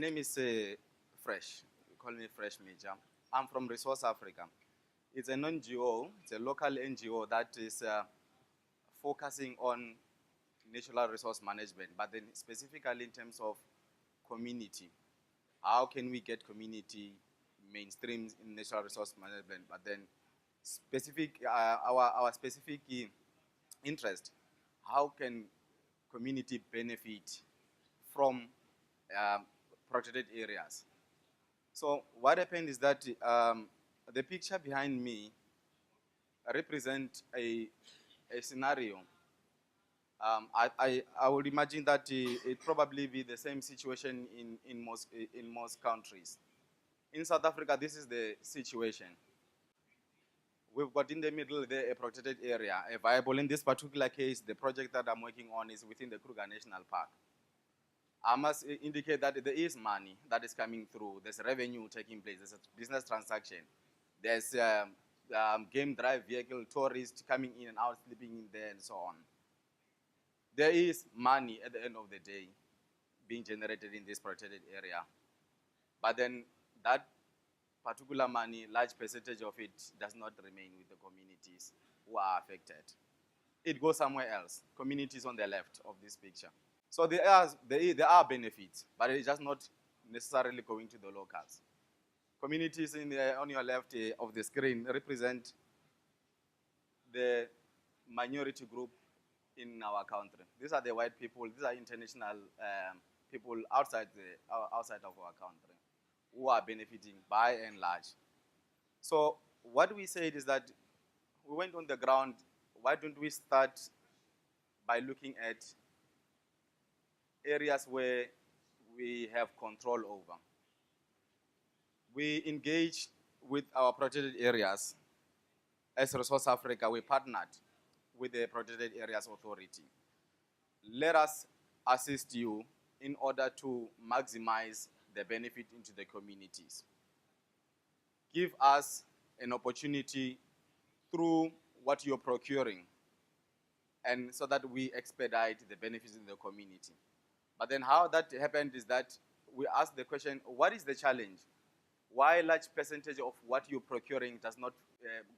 name is Fresh. We call me Fresh Mija. I'm from Resource Africa. It's an NGO, it's a local NGO that is focusing on natural resource management, but then specifically in terms of community. How can we get community mainstreams in natural resource management, but then our specific interest, how can community benefit from um, protected areas? So what happened is that the picture behind me represent a scenario. I would imagine that it probably be the same situation in most countries. In South Africa, this is the situation. We've got in the middle there a protected area, a viable. In this particular case, the project that I'm working on is within the Kruger National Park. I must indicate that there is money that is coming through. There's revenue taking place. There's a business transaction. There's game drive vehicle, tourists coming in and out, sleeping in there, and so on. There is money at the end of the day being generated in this protected area. But then that particular money, large percentage of it does not remain with the communities who are affected. It goes somewhere else. Communities on the left of this picture. So there are benefits, but it's just not necessarily going to the locals. Communities on your left of the screen represent the minority group in our country. These are the white people. These are international people outside of our country who are benefiting by and large. So what we said is that we went on the ground. Why don't we start by looking at areas where we have control over? We engaged with our protected areas. As Resource Africa, we partnered with the Protected Areas Authority. Let us assist you in order to maximize the benefit into the communities. Give us an opportunity through what you're procuring, and so that we expedite the benefits in the community. But then how that happened is that we asked the question, what is the challenge? Why a large percentage of what you're procuring does not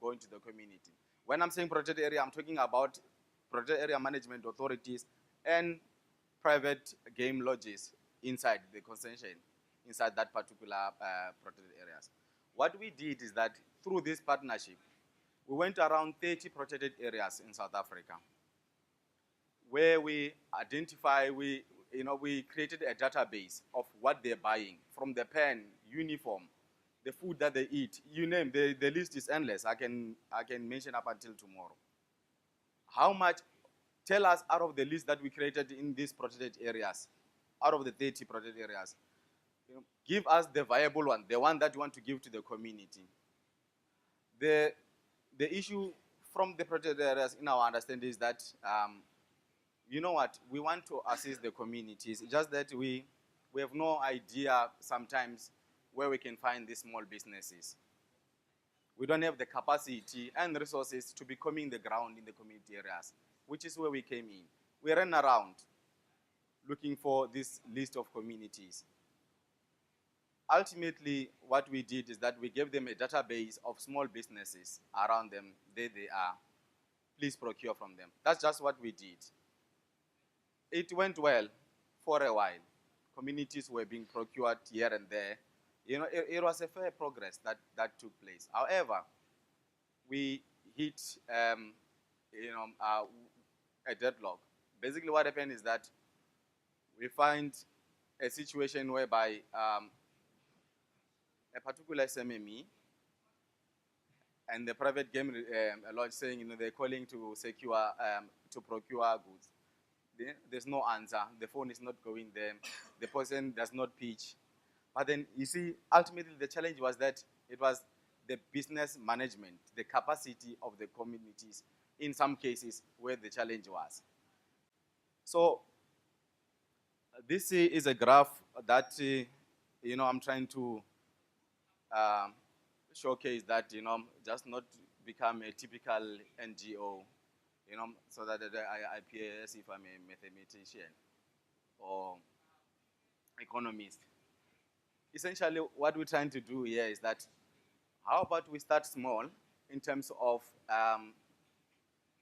go into the community? When I'm saying protected area, I'm talking about protected area management authorities and private game lodges inside the concession, inside that particular protected areas. What we did is that through this partnership, we went around 30 protected areas in South Africa, where we identify, we created a database of what they're buying, from the pen, uniform, the food that they eat, you name, the list is endless. I can mention up until tomorrow. How much, tell us out of the list that we created in these protected areas, out of the 30 protected areas, give us the viable one, the one that you want to give to the community. The issue from the protected areas in our understanding is that, you know what, we want to assist the communities, just that we have no idea sometimes where we can find these small businesses. We don't have the capacity and resources to be combing the ground in the community areas, which is where we came in. We ran around looking for this list of communities. Ultimately, what we did is that we gave them a database of small businesses around them. There they are. Please procure from them. That's just what we did. It went well for a while. Communities were being procured here and there. It was a fair progress that took place. However, we hit a deadlock. Basically, what happened is that we find a situation whereby a particular SMME and the private game lodge saying, they're calling to secure, to procure goods. There's no answer. The phone is not going there. The person does not pitch. But then, you see, ultimately the challenge was that it was the business management, the capacity of the communities, in some cases, where the challenge was. So, this is a graph that, I'm trying to showcase that, just not become a typical NGO, so that I appear as if I'm a mathematician or economist. essentially what we're trying to do here is that how about we start small in terms of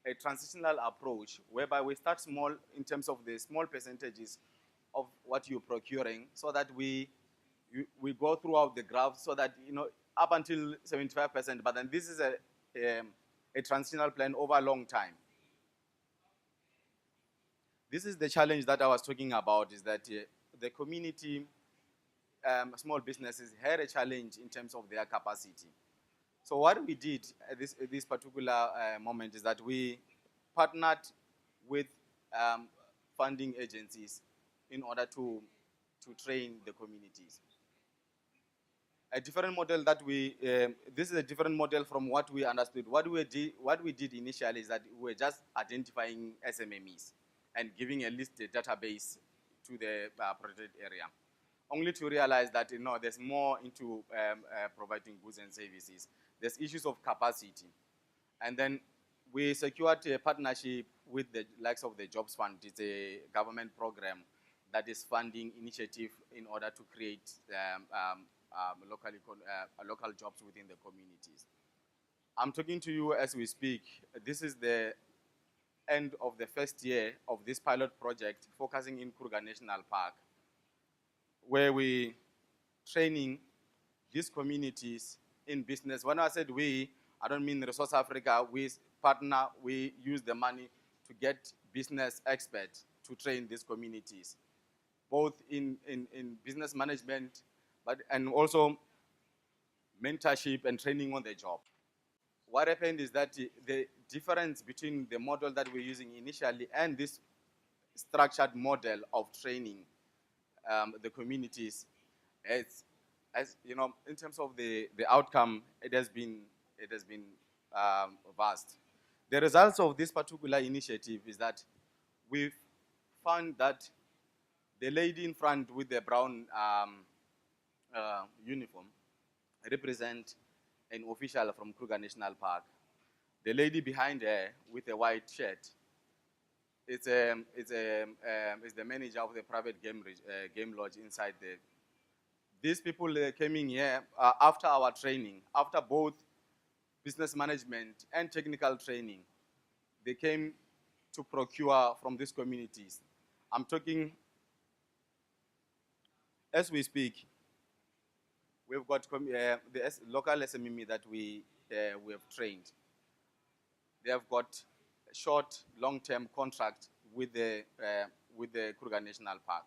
a transitional approach whereby we start small in terms of the small percentages of what you're procuring so that we go throughout the graph so that, up until 75%, but then this is a transitional plan over a long time. This is the challenge that I was talking about, is that the community, small businesses had a challenge in terms of their capacity. So what we did at this particular moment is that we partnered with funding agencies in order to train the communities. A different model that this is a different model from what we understood. What we did initially is that we were just identifying SMMEs and giving a listed database to the protected area, only to realize that there's more into providing goods and services. There's issues of capacity. And then we secured a partnership with the likes of the Jobs Fund. It's a government program that is funding initiative in order to create local jobs within the communities. I'm talking to you as we speak. This is the end of the first year of this pilot project focusing in Kruger National Park, where we training these communities in business. When I said we, I don't mean Resource Africa. We partner, we use the money to get business experts to train these communities, both in business management, and also mentorship and training on the job. What happened is that the difference between the model that we're using initially and this structured model of training the communities, as you know, in terms of the outcome, it has been vast. The results of this particular initiative is that we've found that the lady in front with the brown uniform represent an official from Kruger National Park. The lady behind her with a white shirt is the manager of the private game lodge inside there. These people came in here after our training, after both business management and technical training. They came to procure from these communities. I'm talking, as we speak, we've got the local SMME that we have trained. They have got short, long-term contract with the Kruger National Park.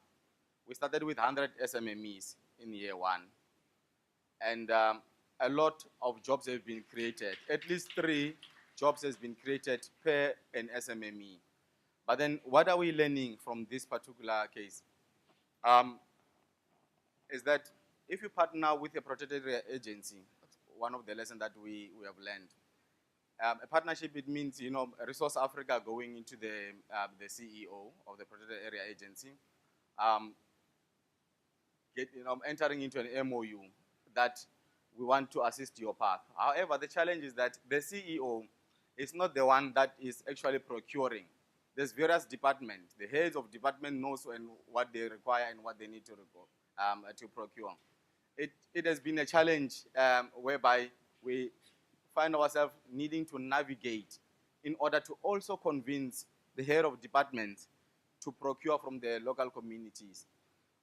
We started with 100 SMMEs in year one, and a lot of jobs have been created. At least 3 jobs has been created per an SMME. But then, what are we learning from this particular case? Is that if you partner with a protected area agency, one of the lessons that we have learned. A partnership, it means, Resource Africa going into the CEO of the protected area agency, entering into an MOU that we want to assist your park. However, the challenge is that the CEO is not the one that is actually procuring. There's various departments. The heads of department knows what they require and what they need to procure. It has been a challenge whereby we find ourselves needing to navigate in order to also convince the head of departments to procure from the local communities.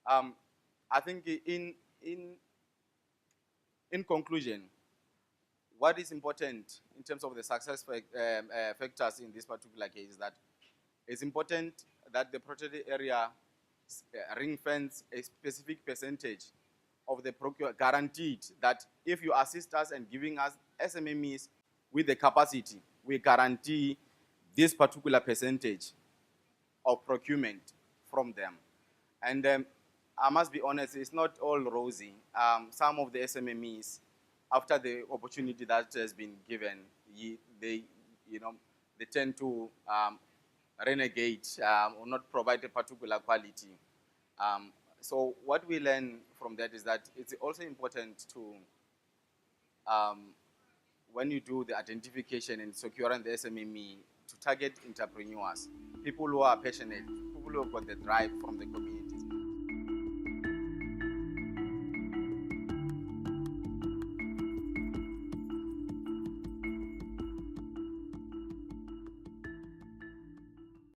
I think in conclusion, what is important in terms of the success factors in this particular case is that it's important that the protected area ring fence a specific percentage of the procure, guaranteed that if you assist us and giving us SMMEs with the capacity, we guarantee this particular percentage of procurement from them. And I must be honest, it's not all rosy. Some of the SMMEs, after the opportunity that has been given, they tend to renegade or not provide a particular quality. So what we learn from that is that it's also important to, when you do the identification and securing the SMME, to target entrepreneurs, people who are passionate, people who have got the drive from the community.